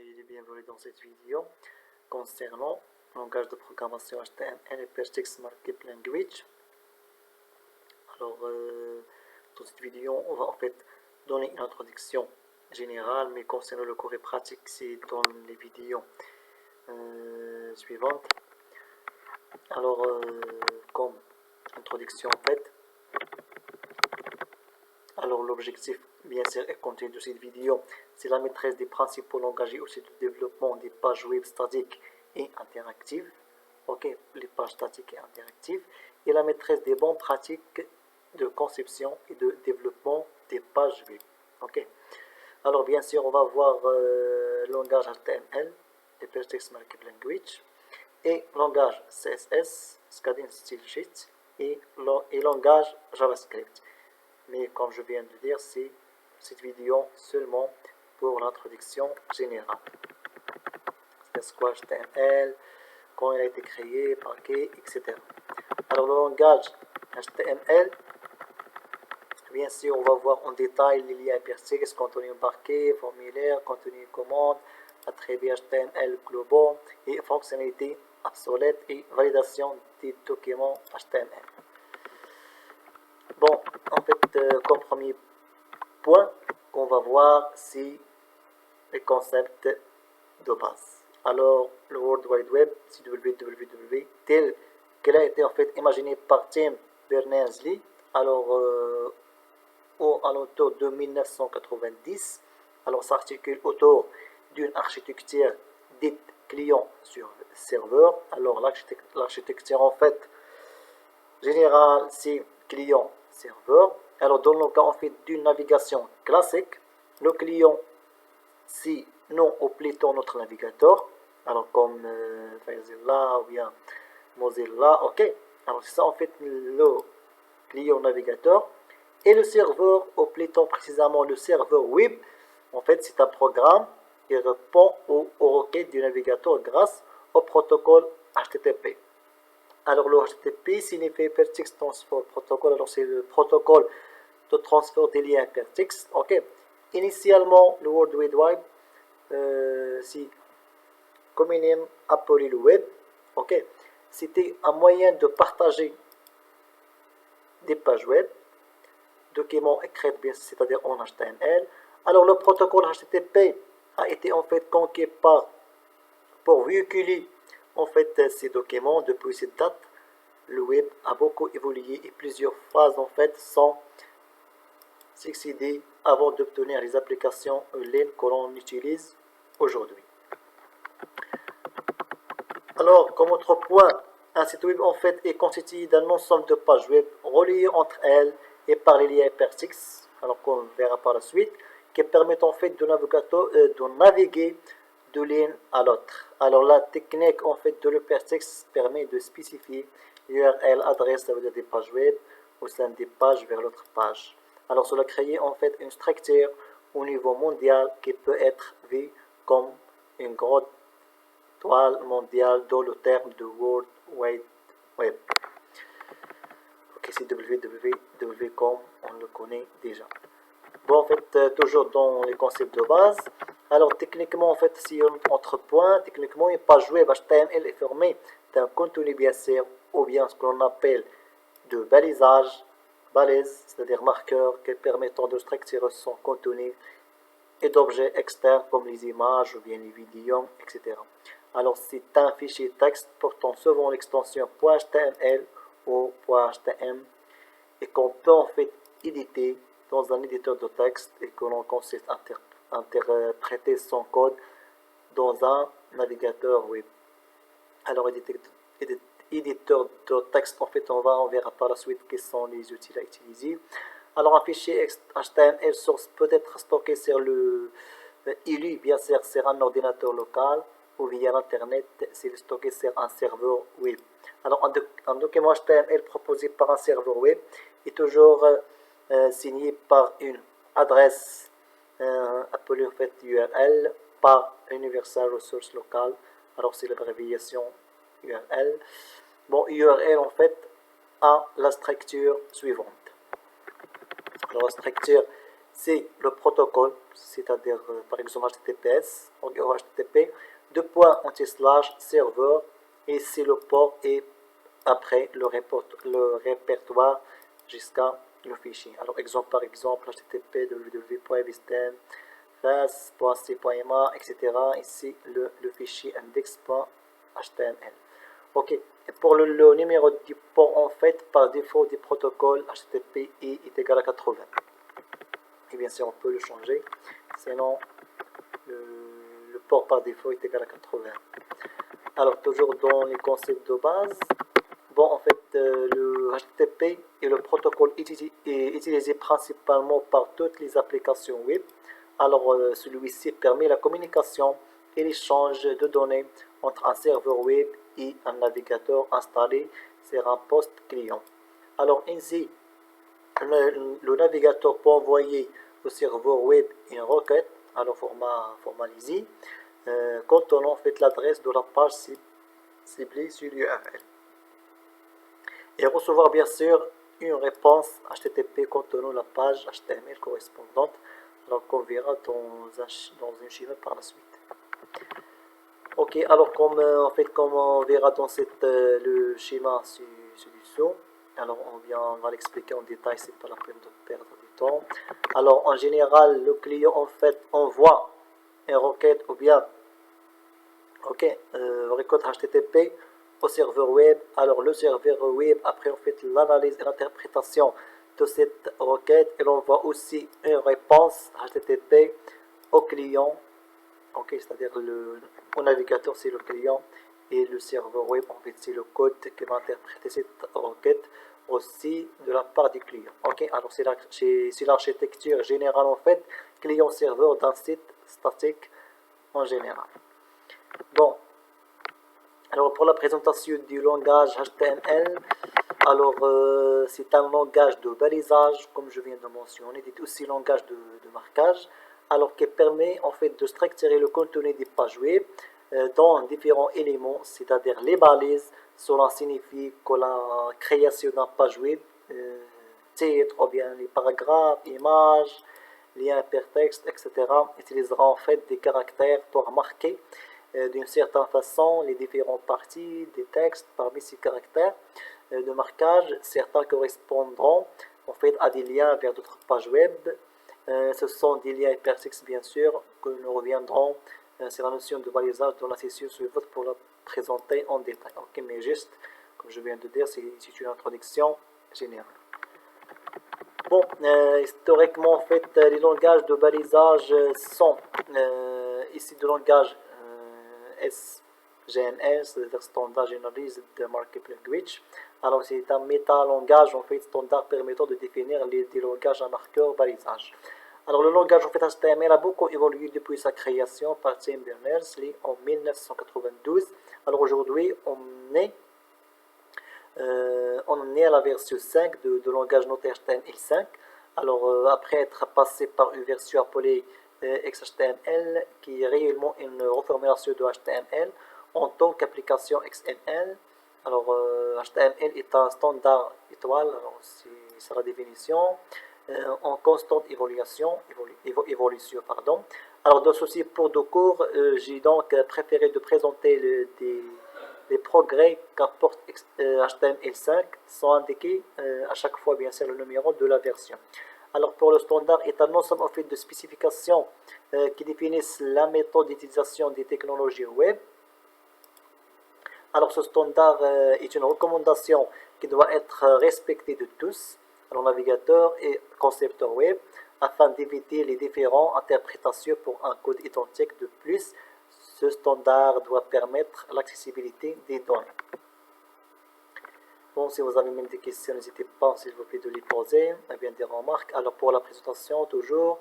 soyez les bienvenus dans cette vidéo concernant le langage de programmation HTML et Hypertext Markup Language. Alors, dans cette vidéo, on va en fait donner une introduction générale, mais concernant le cours et pratique, c'est dans les vidéos suivantes. Alors, comme introduction en fait, alors l'objectif bien sûr et contenu de cette vidéo, c'est la maîtrise des principaux langages et aussi du développement des pages web statiques et interactives. Ok, les pages statiques et interactives, et la maîtrise des bonnes pratiques de conception et de développement des pages web. Ok, alors bien sûr on va voir le langage HTML, Hypertext Markup Language, et langage CSS, Scadin Style Sheet, et langage JavaScript. Mais comme je viens de dire, c'est cette vidéo seulement pour l'introduction générale. C'est quoi HTML, quand il a été créé, par qui, etc. Alors le langage HTML, bien sûr, on va voir en détail les liens hypertextes, contenu embarqué, formulaire, contenu commande, attributs HTML globaux et fonctionnalités obsolètes et validation des documents HTML. Bon, en fait, comme premier point qu'on va voir, c'est le concept de base. Alors, le World Wide Web, c'est www, tel qu'il a été en fait imaginé par Tim Berners-Lee, alors au alentour de 1990. Alors, s'articule autour d'une architecture dite client sur serveur. Alors, l'architecture en fait générale, c'est client serveur. Alors, dans le cas en fait d'une navigation classique, le client, c'est non ou plutôt notre navigateur. Alors, comme Firefox ou bien Mozilla, ok. Alors, c'est ça en fait le client navigateur. Et le serveur, ou plutôt précisément le serveur web, en fait, c'est un programme qui répond aux requêtes du navigateur grâce au protocole HTTP. Alors, le HTTP signifie Hypertext Transfer Protocol. Alors, c'est le protocole de transfert des liens hypertextes. Ok. Initialement, le World Wide Web, c'est communément appelé le web. Ok. C'était un moyen de partager des pages web, documents écrits, c'est-à-dire en HTML. Alors, le protocole HTTP a été en fait conquis pour véhiculer en fait ces documents. Depuis cette date, le web a beaucoup évolué et plusieurs phases en fait sont succédées avant d'obtenir les applications en ligne que l'on utilise aujourd'hui. Alors, comme autre point, un site web en fait est constitué d'un ensemble de pages web reliées entre elles et par les liens hypertextes, alors qu'on verra par la suite, qui permettent en fait de naviguer de l'une à l'autre. Alors la technique en fait de l'hypertexte permet de spécifier l'URL, adresse, ça veut dire des pages web, au sein des pages vers l'autre page. Alors cela crée en fait une structure au niveau mondial qui peut être vue comme une grande toile mondiale dans le terme de World Wide Web. Ok, c'est www comme on le connaît déjà. Bon, en fait, toujours dans les concepts de base. Alors, techniquement, en fait, si on entre points, techniquement, une page web HTML est formée d'un contenu, bien sûr, ou bien ce que l'on appelle de balisage, balise, c'est-à-dire marqueur, qui permettant de structurer son contenu et d'objets externes comme les images ou bien les vidéos, etc. Alors, c'est un fichier texte portant souvent l'extension .html ou .htm et qu'on peut en fait éditer dans un éditeur de texte et que l'on consiste à interpréter son code dans un navigateur web. Alors, éditeur de texte, en fait, on verra par la suite quels sont les outils à utiliser. Alors, un fichier HTML source peut être stocké sur le ILU, bien sûr, sur un ordinateur local ou via l'internet, c'est stocké sur un serveur web. Alors, un document HTML proposé par un serveur web est toujours signé par une adresse appelée en fait URL par Universal Resource Local. Alors, c'est l'abréviation URL. Bon, URL en fait a la structure suivante. Alors, la structure c'est le protocole, c'est-à-dire par exemple HTTPS, ou HTTP, deux points anti-slash serveur, et c'est le port et après le répertoire jusqu'à le fichier. Alors exemple par exemple HTTP www.evistem fast.c.ma, etc. Ici le fichier index.html. Ok, et pour le numéro du port, en fait, par défaut du protocole HTTP est égal à 80. Et bien sûr, on peut le changer, sinon le port par défaut est égal à 80. Alors, toujours dans les concepts de base, bon, en fait, le HTTP est le protocole utilisé principalement par toutes les applications web. Alors, celui-ci permet la communication et l'échange de données entre un serveur web et un navigateur installé sur un poste client. Alors, ainsi, le navigateur peut envoyer au serveur web une requête, alors format lazy, contenant en fait l'adresse de la page ciblée sur l'URL. Et recevoir bien sûr une réponse HTTP contenant la page HTML correspondante, alors qu'on verra dans un schéma par la suite. Ok, alors comme on verra dans le schéma ci-dessous, alors on va l'expliquer en détail, c'est pas la peine de perdre du temps. Alors en général, le client en fait envoie une requête ou bien requête HTTP au serveur web. Alors le serveur web, après on fait l'analyse et l'interprétation de cette requête, et on envoie aussi une réponse HTTP au client. Ok, c'est-à-dire au navigateur c'est le client et le serveur web en fait c'est le code qui va interpréter cette requête aussi de la part du client. Ok, alors c'est l'architecture générale en fait client-serveur d'un site statique en général. Bon, alors pour la présentation du langage HTML, alors c'est un langage de balisage comme je viens de mentionner, c'est aussi langage de marquage, alors qui permet en fait de structurer le contenu des pages web dans différents éléments, c'est-à-dire les balises. Cela signifie que la création d'une page web, titre ou bien les paragraphes, images, liens hypertextes, etc. utilisera en fait des caractères pour marquer d'une certaine façon les différentes parties des textes. Parmi ces caractères de marquage, certains correspondront en fait à des liens vers d'autres pages web. Ce sont des liens hypertextes bien sûr que nous reviendrons. C'est la notion de balisage dans la session suivante pour la présenter en détail. Ok, mais juste comme je viens de dire, c'est une introduction générale. Bon, historiquement en fait, les langages de balisage sont ici de langage SGNL, c'est-à-dire Standard Generalized Markup Language. Alors c'est un métalangage en fait standard permettant de définir des langages à marqueur balisage. Alors le langage en fait HTML a beaucoup évolué depuis sa création par Tim Berners-Lee en 1992. Alors aujourd'hui on est à la version 5 de langage noté HTML5. Alors après être passé par une version appelée XHTML qui est réellement une reformulation de HTML en tant qu'application XML. Alors HTML est un standard étoile, alors c'est la définition, en constante évolution. Alors dans ceci pour de cours, j'ai donc préféré de présenter les progrès qu'apporte HTML5 sont indiqués à chaque fois bien sûr le numéro de la version. Alors pour le standard est un ensemble en fait de spécifications qui définissent la méthode d'utilisation des technologies web. Alors ce standard est une recommandation qui doit être respectée de tous, alors navigateurs et concepteurs web, afin d'éviter les différentes interprétations pour un code identique. De plus, ce standard doit permettre l'accessibilité des données. Bon, si vous avez même des questions, n'hésitez pas, s'il vous plaît, de les poser, ou bien des remarques. Alors pour la présentation, toujours,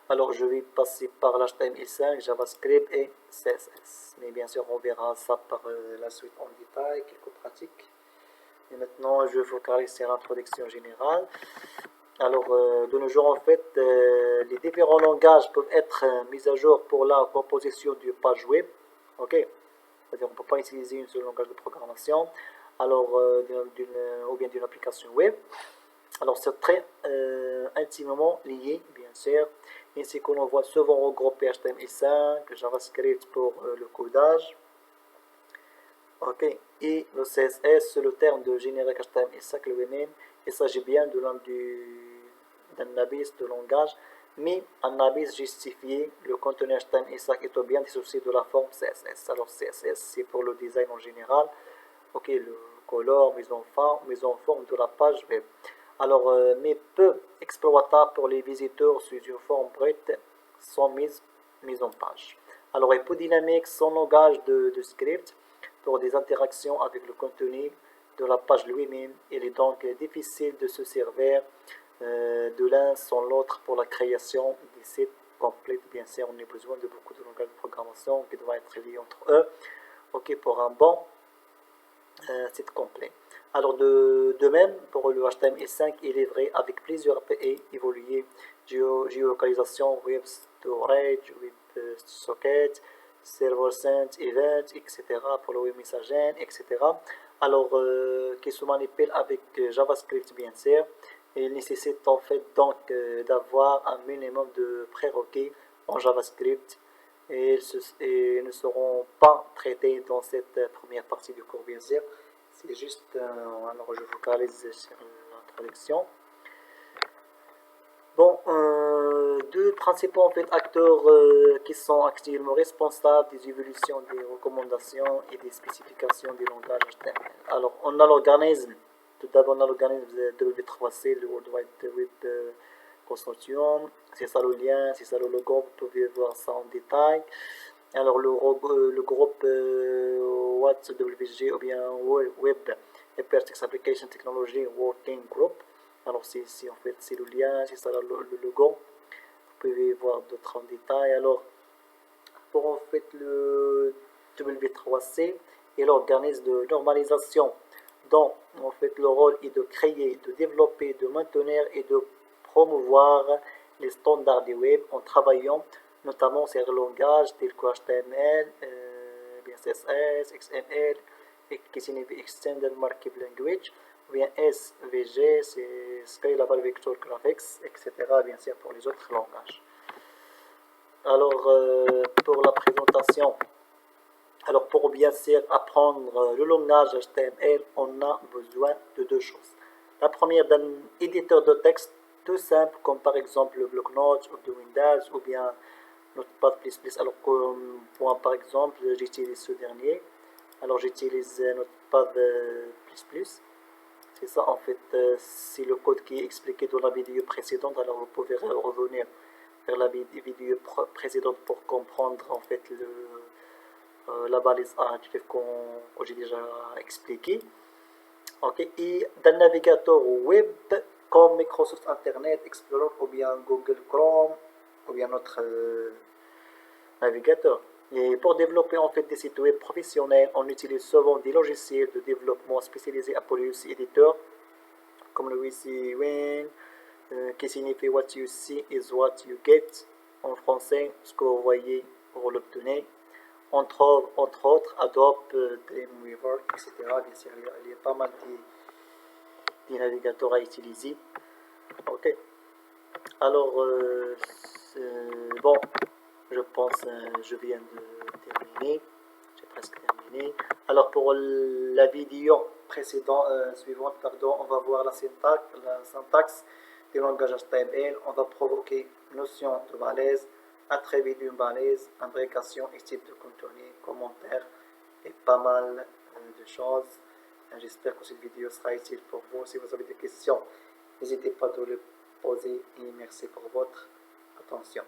alors je vais passer par l'HTML5, JavaScript et CSS. Mais bien sûr, on verra ça par la suite en détail, quelques pratiques. Et maintenant, je focalise sur l'introduction générale. Alors, de nos jours, en fait, les différents langages peuvent être mis à jour pour la composition d'une page web. Ok, c'est-à-dire on ne peut pas utiliser un seul langage de programmation, alors ou bien d'une application web. Alors c'est très intimement lié, bien sûr, ainsi que l'on voit souvent regroupé HTML5, JavaScript pour le codage. Ok, et le CSS, c'est le terme de générique HTML5 lui-même. Il s'agit bien d'un abysse de langage, mais un abysse justifié. Le contenu HTML5 est bien dissocié de la forme CSS. Alors CSS, c'est pour le design en général. Ok, le color, mise en forme de la page web. Alors, mais peu exploitable pour les visiteurs sous une forme brute sans mise en page. Alors, hypodynamique, son langage de script pour des interactions avec le contenu de la page lui-même. Il est donc difficile de se servir de l'un sans l'autre pour la création des sites complets. Bien sûr, on a besoin de beaucoup de langages de programmation qui doivent être liés entre eux. Ok, pour un bon site complet. Alors de même, pour le HTML5, il est vrai avec plusieurs API évoluées, géolocalisation, web storage, web socket, server sent, event, etc. pour le web messaging, etc. Alors, qui se manipule avec JavaScript bien sûr. Il nécessite en fait donc d'avoir un minimum de prérequis en JavaScript et ne seront pas traités dans cette première partie du cours bien sûr. C'est juste, alors je focalise sur l'introduction. Bon, deux principaux en fait, acteurs qui sont actuellement responsables des évolutions des recommandations et des spécifications des langages HTML. Alors, on a l'organisme, tout d'abord on a l'organisme W3C, le World Wide Web Consortium. C'est ça le lien, c'est ça le logo, vous pouvez voir ça en détail. Alors le groupe WATWG ou bien Web Hypertext Application Technology Working Group. Alors c'est en fait c'est le lien, c'est ça le logo. Vous pouvez voir d'autres en détail. Alors pour en fait le W3C et l'organisme de normalisation dont en fait le rôle est de créer, de développer, de maintenir et de promouvoir les standards du web en travaillant notamment sur le langage tel que HTML, CSS, XML, qui signifie Extended Markup Language, ou bien SVG, c'est Scalable Vector Graphics, etc. bien sûr pour les autres langages. Alors, pour la présentation, alors pour bien sûr apprendre le langage HTML, on a besoin de deux choses. La première, d'un éditeur de texte tout simple, comme par exemple le bloc-notes de Windows ou bien Notepad++. Alors, par exemple, j'utilise ce dernier. Alors, j'utilise Notepad++. C'est ça, en fait, c'est le code qui est expliqué dans la vidéo précédente. Alors, vous pouvez revenir vers la vidéo précédente pour comprendre, en fait, la balise adjective que j'ai déjà expliqué. Ok, et d'un navigateur web comme Microsoft Internet Explorer ou bien Google Chrome ou bien notre navigateur. Et pour développer en fait des sites web professionnels, on utilise souvent des logiciels de développement spécialisés appelés aussi éditeurs, comme le WYSIWYG, qui signifie What you see is what you get. En français, ce que vous voyez, vous l'obtenez. Entre autres, Adobe, Dreamweaver, etc. Bien sûr, il y a pas mal de navigateurs à utiliser. Ok. Alors, bon, je pense je viens de terminer. J'ai presque terminé. Alors, pour la vidéo suivante, on va voir la syntaxe du langage HTML. On va provoquer notion de balise, attribuer d'une balise, imbrication et type de contenu, commentaires et pas mal de choses. J'espère que cette vidéo sera utile pour vous. Si vous avez des questions, n'hésitez pas à les poser et merci pour votre attention.